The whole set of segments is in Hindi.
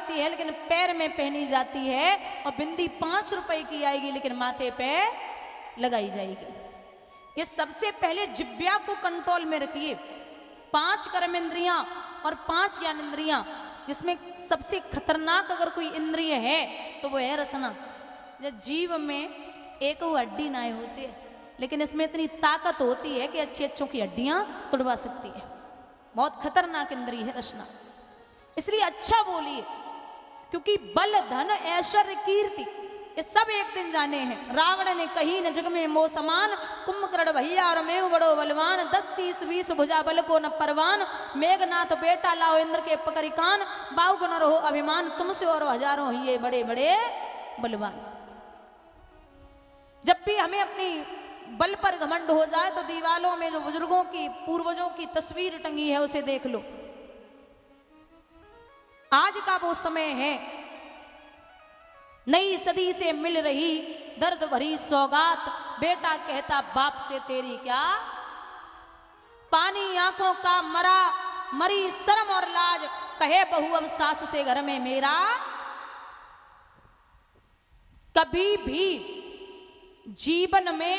जाती है लेकिन पैर में पहनी जाती है, और बिंदी 5 रुपए की आएगी लेकिन माथे पे लगाई जाएगी। ये सबसे पहले जिब्या को कंट्रोल में रखिए। 5 कर्मेंद्रियां और 5 ज्ञानेंद्रियां, जिसमें सबसे खतरनाक अगर कोई इंद्रिय है तो वो है रसना। जब जीव में एक वो हड्डी ना होती है, लेकिन इसमें इतनी ताकत होती है कि अच्छी अच्छों की हड्डियां तोड़वा सकती है। बहुत खतरनाक इंद्रिय है रसना। इसलिए अच्छा बोलिए, क्योंकि बल धन ऐश्वर्य कीर्ति ये सब एक दिन जाने हैं। रावण ने कही न जग में मो समान, कुंभकर्ण भैया और मैं बड़ो बलवान, 10 शीस 20 भुजा बल को न परवान, मेघनाथ बेटा लाओ इंद्र के पकड़ कान, बाहुग न रहो अभिमान, तुमसे और हजारों ही ये बड़े बड़े बलवान। जब भी हमें अपनी बल पर घमंड हो जाए तो दीवालों में जो बुजुर्गों की पूर्वजों की तस्वीर टंगी है उसे देख लो। आज का वो समय है, नई सदी से मिल रही दर्द भरी सौगात, बेटा कहता बाप से तेरी क्या, पानी आंखों का मरा मरी शर्म और लाज, कहे बहू अब सास से घर में मेरा। कभी भी जीवन में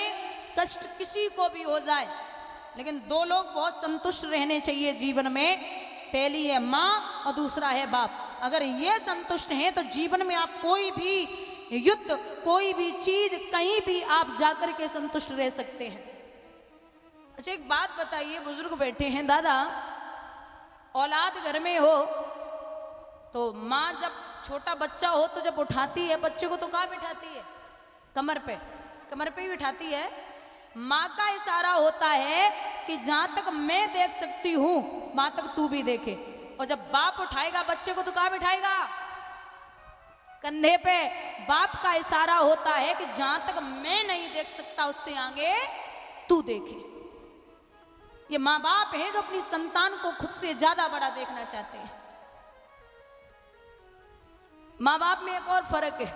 कष्ट किसी को भी हो जाए, लेकिन 2 लोग बहुत संतुष्ट रहने चाहिए जीवन में। पहली है माँ और दूसरा है बाप। अगर ये संतुष्ट हैं तो जीवन में आप कोई भी युद्ध, कोई भी चीज, कहीं भी आप जाकर के संतुष्ट रह सकते हैं। अच्छा एक बात बताइए, बुजुर्ग बैठे हैं, दादा औलाद घर में हो तो माँ जब छोटा बच्चा हो तो जब उठाती है बच्चे को तो कहाँ बिठाती है? कमर पे, कमर पे ही बिठाती है। माँ का इशारा होता है कि जहां तक मैं देख सकती हूं वहां तक तू भी देखे। और जब बाप उठाएगा बच्चे को तो कहाँ बिठाएगा? कंधे पे। बाप का इशारा होता है कि जहां तक मैं नहीं देख सकता उससे आगे तू देखे। ये माँ बाप हैं जो अपनी संतान को खुद से ज्यादा बड़ा देखना चाहते हैं। माँ बाप में एक और फर्क है,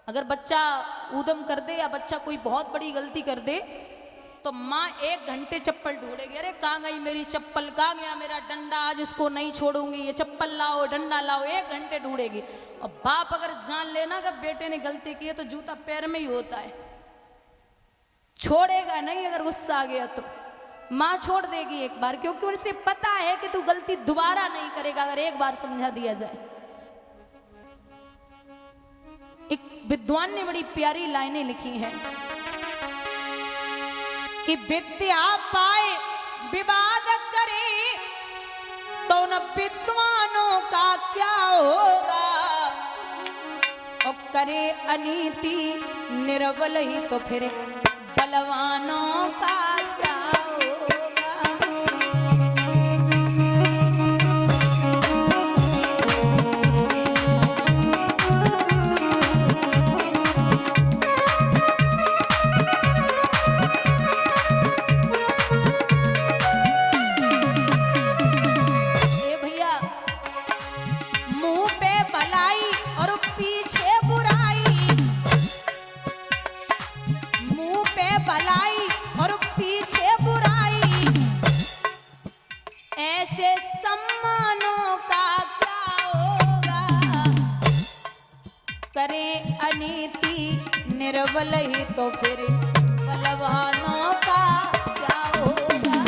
अगर बच्चा ऊधम कर दे या बच्चा कोई बहुत बड़ी गलती कर दे तो माँ 1 घंटे चप्पल ढूंढेगी। अरे कहाँ गई मेरी चप्पल, कहाँ गया मेरा डंडा, आज इसको नहीं छोड़ूंगी, ये चप्पल लाओ डंडा लाओ, 1 घंटे ढूंढेगी। और बाप अगर जान लेना कि बेटे ने गलती की है तो जूता पैर में ही होता है, छोड़ेगा नहीं। अगर गुस्सा आ गया तो माँ छोड़ देगी एक बार, क्योंकि उसे पता है कि तू गलती दोबारा नहीं करेगा अगर एक बार समझा दिया जाए। एक विद्वान ने बड़ी प्यारी लाइनें लिखी हैं कि विद्या पाए विवाद करे तो न विद्वानों का क्या होगा, और करे अनीति निर्बल ही तो फिर बलवानों का क्या अनीति निर्बल ही तो फिर बलवानों का क्या होगा।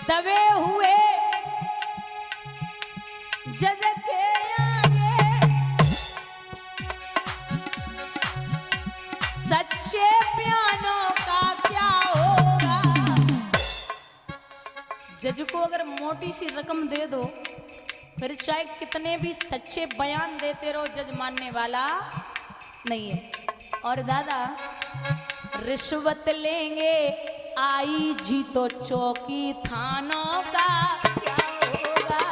दबे हुए जज के आगे सच्चे बयानों का क्या होगा। जज को अगर मोटी सी रकम दे दो फिर चाहे कितने भी सच्चे बयान देते रहो, जज मानने वाला नहीं है। और दादा रिश्वत लेंगे आई जी तो चौकी थानों का क्या होगा।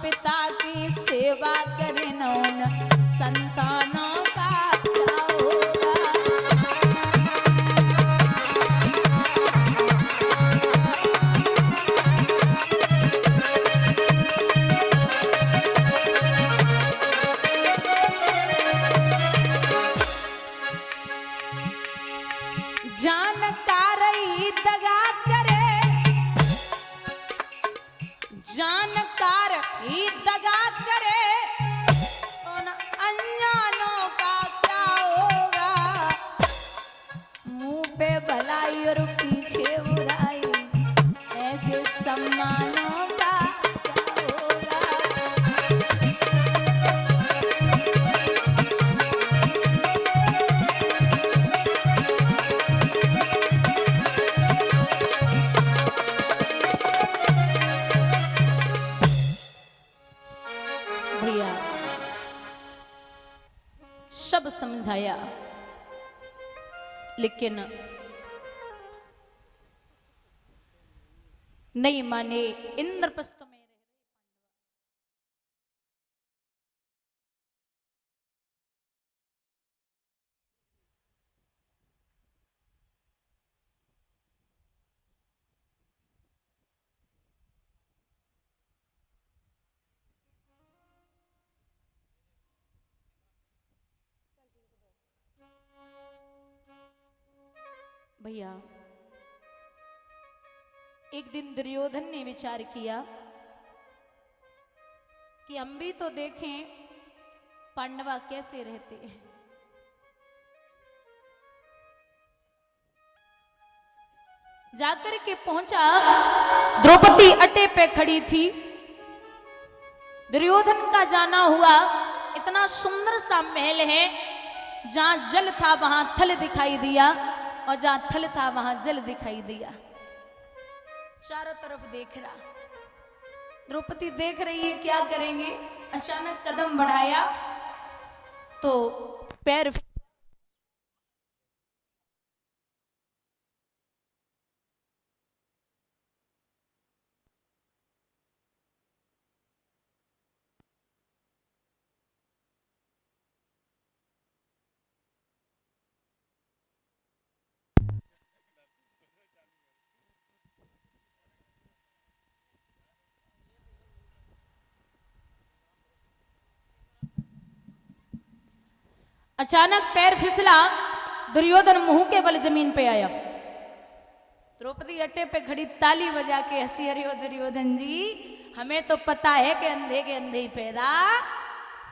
पिता की सेवा करें न उन संतानों का क्या होगा। जानकार ही दगा करे, जानकार ही दगा करे, उन अनजानों का क्या होगा। मुंह पे भलाई और पीछे बुराई, ऐसे सम्मानों का क्या होगा। भैया सब समझाया, लेकिन नहीं माने। इंद्रप्रस्थ में भैया एक दिन दुर्योधन ने विचार किया कि हम भी तो देखें पांडवा कैसे रहते हैं। जाकर के पहुंचा, द्रौपदी अड्डे पे खड़ी थी। दुर्योधन का जाना हुआ। इतना सुंदर सा महल है, जहां जल था वहां थल दिखाई दिया, और जहां थल था वहां जल दिखाई दिया। चारों तरफ देख रहा, द्रौपदी देख रही है क्या करेंगे। अचानक कदम बढ़ाया तो पैर अचानक पैर फिसला, दुर्योधन मुंह के बल जमीन पे आया। द्रौपदी अट्टे पे खड़ी ताली बजा के हंसी, अरे ओ दुर्योधन जी, हमें तो पता है कि अंधे के अंधे ही पैदा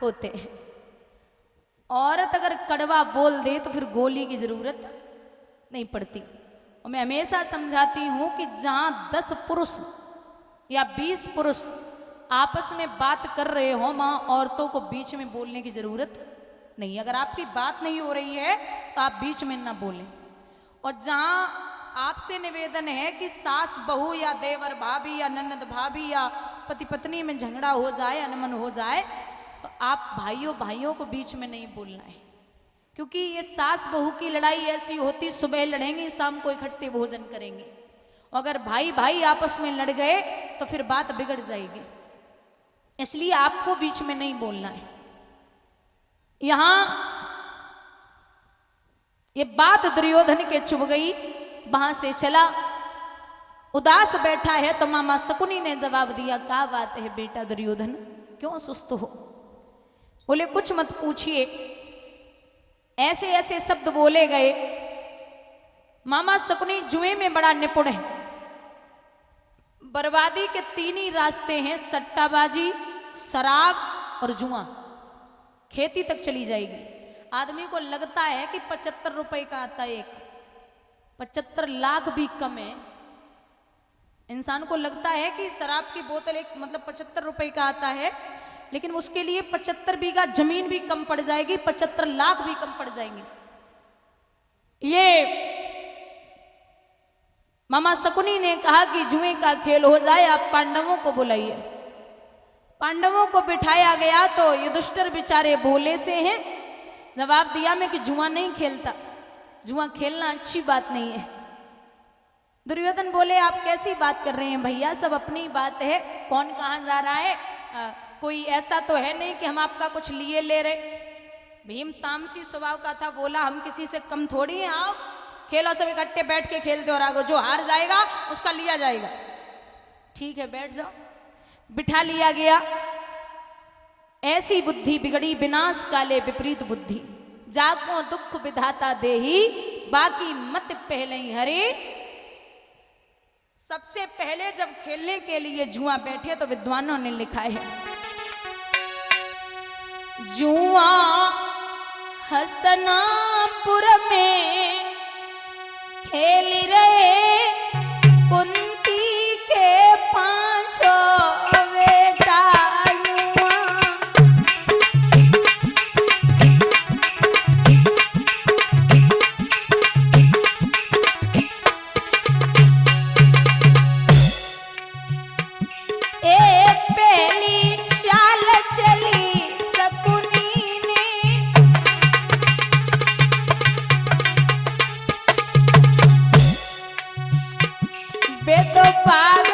होते हैं। औरत अगर कड़वा बोल दे तो फिर गोली की जरूरत नहीं पड़ती। और मैं हमेशा समझाती हूं कि जहां 10 पुरुष या 20 पुरुष आपस में बात कर रहे हो, वहां औरतों को बीच में बोलने की जरूरत नहीं। अगर आपकी बात नहीं हो रही है तो आप बीच में ना बोलें। और जहां आपसे निवेदन है कि सास बहू या देवर भाभी या ननद भाभी या पति पत्नी में झगड़ा हो जाए, अनमन हो जाए, तो आप भाइयों भाइयों को बीच में नहीं बोलना है। क्योंकि ये सास बहू की लड़ाई ऐसी होती, सुबह लड़ेंगे, शाम को इकट्ठे भोजन करेंगे। अगर भाई भाई आपस में लड़ गए तो फिर बात बिगड़ जाएगी। इसलिए आपको बीच में नहीं बोलना है। यहां ये बात दुर्योधन के चुभ गई, वहां से चला। उदास बैठा है तो मामा शकुनी ने जवाब दिया, क्या बात है बेटा दुर्योधन, क्यों सुस्त हो। बोले कुछ मत पूछिए, ऐसे ऐसे शब्द बोले गए। मामा शकुनी जुए में बड़ा निपुण है। बर्बादी के 3 ही रास्ते हैं, सट्टाबाजी, शराब और जुआ। खेती तक चली जाएगी। आदमी को लगता है कि 75 रुपए का आता है एक, 75 लाख भी कम है। इंसान को लगता है कि शराब की बोतल एक मतलब 75 रुपए का आता है, लेकिन उसके लिए 75 बीघा जमीन भी कम पड़ जाएगी, 75 लाख भी कम पड़ जाएंगे। ये मामा शकुनी ने कहा कि जुए का खेल हो जाए, आप पांडवों को बुलाइए। पांडवों को बिठाया गया तो युधिष्ठिर बेचारे भोले से हैं। जवाब दिया मैं कि जुआ नहीं खेलता, जुआ खेलना अच्छी बात नहीं है। दुर्योधन बोले आप कैसी बात कर रहे हैं भैया, सब अपनी बात है, कौन कहाँ जा रहा है कोई ऐसा तो है नहीं कि हम आपका कुछ लिए ले रहे। भीम तामसी स्वभाव का था, बोला हम किसी से कम थोड़ी हैं, आओ खेलो सब इकट्ठे बैठ के खेलते और आगे जो हार जाएगा उसका लिया जाएगा। ठीक है बैठ जाओ, बिठा लिया गया। ऐसी बुद्धि बिगड़ी विनाश काले विपरीत बुद्धि, जाको दुख विधाता देही बाकी मत पहले ही हरे। सबसे पहले जब खेलने के लिए जुआ बैठे तो विद्वानों ने लिखा है, जुआ हस्तिनापुर में खेल रहे कुंती के पांचों बेटा। पावे